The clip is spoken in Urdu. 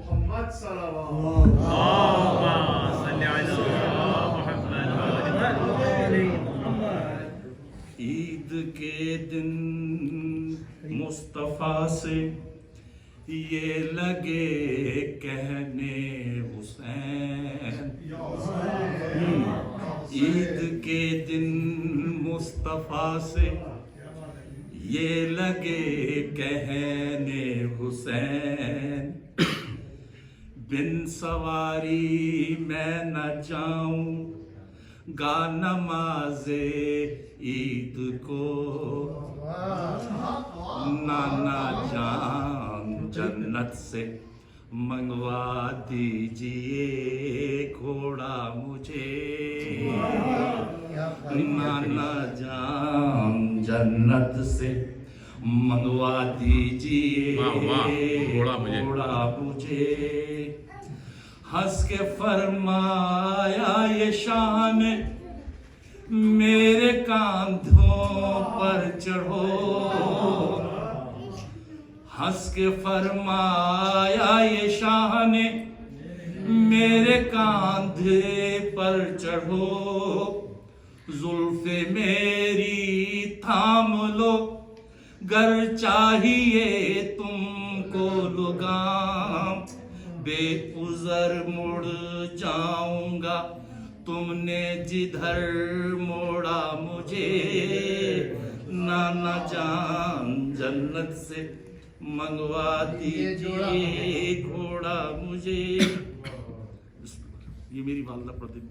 محمد صلوات عید کے دن مصطفیٰ سے یہ لگے کہنے حسین، عید کے دن مصطفیٰ سے یہ لگے کہنے حسین، بن سواری میں نہ جاؤں گا نماز عید کو، نانا جان جنت سے منگوا دیجئے گھوڑا مجھے، نانا جان جنت سے منگوا دیجئے گھوڑا مجھے، ہنس کے فرمایا یہ شان میرے کاندھوں پر چڑھو، ہنس کے فرمایا یہ شان میرے کاندھے پر چڑھو، زلف میری تھام لو گر چاہیے تم کو لگام، بے عذر مڑ جاؤں گا تم نے جدھر موڑا مجھے، نانا جان جنت سے منگوا دیجئے گھوڑا مجھے۔ یہ میری والدہ پڑھتی تھی۔